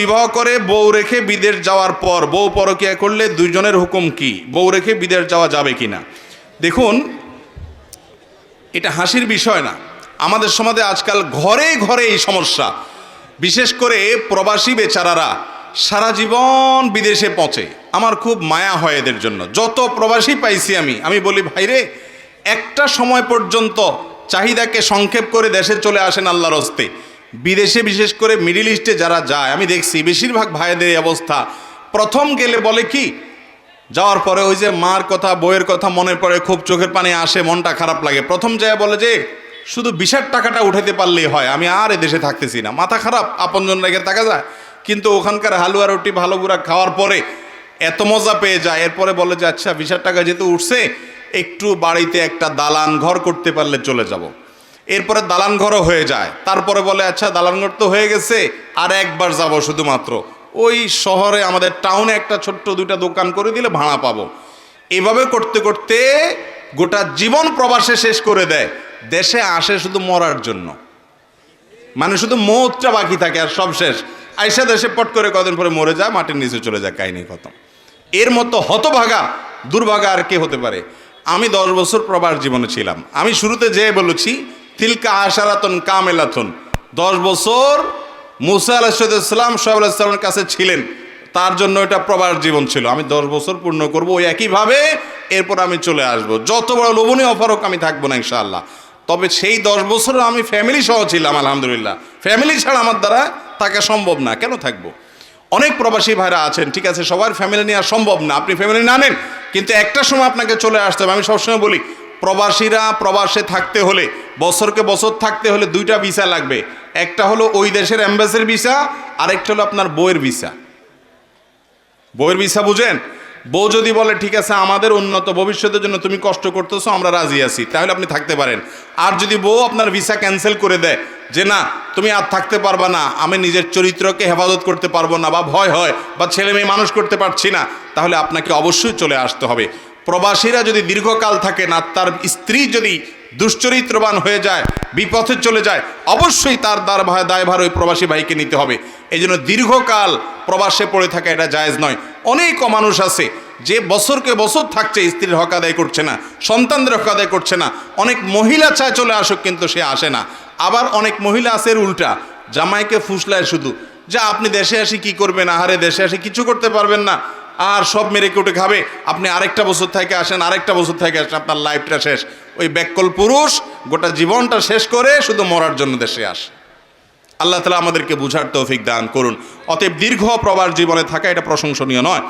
বিবাহ করে বউ রেখে বিদেশ যাওয়ার পর বউ পরকিয়া করলে দুইজনের হুকুম কি? বউ রেখে বিদেশ যাওয়া যাবে কি না? দেখুন, এটা হাসির বিষয় না। আমাদের সমাজে আজকাল ঘরে ঘরে এই সমস্যা। বিশেষ করে প্রবাসী বেচারারা সারা জীবন বিদেশে পৌঁছে। আমার খুব মায়া হয় এদের জন্য। যত প্রবাসী পাইছি আমি বলি, ভাইরে, একটা সময় পর্যন্ত চাহিদাকে সংক্ষেপ করে দেশে চলে আসেন আল্লাহর হস্তে। বিদেশে বিশেষ করে মিডিল ইস্টে যারা যায়, আমি দেখছি বেশিরভাগ ভাইদের অবস্থা, প্রথম গেলে বলে কি, যাওয়ার পরে ওই যে মার কথা বউয়ের কথা মনে পড়ে, খুব চোখের পানি আসে, মনটা খারাপ লাগে। প্রথম যায় বলে যে শুধু ভিসার টাকাটা উঠাতে পারলেই হয়, আমি আর এদেশে থাকতেছি না। মাথা খারাপ, আপনজন রেখে থাকা যায়, কিন্তু ওখানকার হালুয়া রুটি ভালো বুড়া খাওয়ার পরে এত মজা পেয়ে যায়। এরপরে বলে যে আচ্ছা, ভিসার টাকা যেহেতু উঠছে, একটু বাড়িতে একটা দালান ঘর করতে পারলে চলে যাব। এরপরে দালান ঘরও হয়ে যায়। তারপরে বলে আচ্ছা, দালান ঘর তো হয়ে গেছে, আর একবার যাব শুধুমাত্র ওই শহরে আমাদের টাউনে একটা ছোট্ট দুইটা দোকান করে দিলে ভাড়া পাবো। এভাবে করতে করতে গোটা জীবন প্রবাসে শেষ করে দেয়। দেশে আসে শুধু মরার জন্য, মানে শুধু মৌতটা বাকি থাকে, আর সব শেষ। আইসা দেশে পট করে কদিন পরে মরে যায়, মাটির নিচে চলে যায়, কাহিনী খতম। এর মতো হতভাগা দুর্ভাগা আর কে হতে পারে? আমি 10 বছর প্রবাস জীবনে ছিলাম। আমি শুরুতে যেয়ে বলেছি, তিলকা আশারাতুন কামেলাতুন। 10 বছর মুসা আলাইহিসসালাম সোহাইব আলাইহিসসালামের কাছে ছিলেন, তার জন্য এটা প্রবাস জীবন ছিল। আমি 10 বছর পূর্ণ করব ওই একইভাবে, এরপর আমি চলে আসব। যত বড় লোভনীয় অফার হোক আমি থাকবো না ইনশাআল্লাহ। তবে সেই 10 বছর আমি ফ্যামিলি সহ ছিলাম, আলহামদুলিল্লাহ। ফ্যামিলি ছাড়া আমার দ্বারা থাকা সম্ভব না। কেন থাকবো? অনেক প্রবাসী ভাইরা আছেন, ঠিক আছে, সবার ফ্যামিলি নেওয়া সম্ভব না, আপনি ফ্যামিলি না নেন, কিন্তু একটা সময় আপনাকে চলে আসতে হবে। আমি সবসময় বলি, প্রবাসীরা প্রবাসে থাকতে হলে, বছরকে বছর থাকতে হলে 2টা ভিসা লাগবে। একটা হলো ওই দেশের অ্যাম্বাসির ভিসা, আরেকটা হলো আপনার বউয়ের ভিসা। বউয়ের ভিসা বুঝেন? বউ যদি বলে ঠিক আছে, আমাদের উন্নত ভবিষ্যতের জন্য তুমি কষ্ট করতেছো, আমরা রাজি আছি, তাহলে আপনি থাকতে পারেন। আর যদি বউ আপনার ভিসা ক্যান্সেল করে দেয়, যে না তুমি আর থাকতে পারবা না, আমি নিজের চরিত্রকে হেফাজত করতে পারবো না, বা ভয় হয়, বা ছেলে মেয়ে মানুষ করতে পারছি না, তাহলে আপনাকে অবশ্যই চলে আসতে হবে। প্রবাসীরা যদি দীর্ঘকাল থাকেন আর তার স্ত্রী যদি দুশ্চরিত্রবান হয়ে যায়, বিপথে চলে যায়, অবশ্যই তার দায়ভার ওই প্রবাসী ভাইকে নিতে হবে। এই জন্য দীর্ঘকাল প্রবাসে পড়ে থাকা এটা জায়েজ নয়। অনেক মানুষ আছে যে বছরকে বছর থাকছে, স্ত্রীর হক আদায় করছে না, সন্তানদের হক আদায় করছে না। অনেক মহিলা চায় চলে আসুক, কিন্তু সে আসে না। আবার অনেক মহিলা আছে এর উল্টা, জামাইকে ফুসলায় শুধু, যা আপনি দেশে আসি কি করবেন, আহারে দেশে আসি কিছু করতে পারবেন না, আর সব মেরে কেটে খাবে, আপনি আরেকটা বছর থেকে আসেন, আরেকটা বছর থেকে আসেন, আপনার লাইফটা শেষ। ওই ব্যাককল পুরুষ গোটা জীবনটা শেষ করে শুধু মরার জন্য দেশে আসে। আল্লাহ তাআলা আমাদেরকে বুঝার তৌফিক দান করুন। অতএব দীর্ঘ প্রবাস জীবনে থাকা এটা প্রশংসনীয় নয়।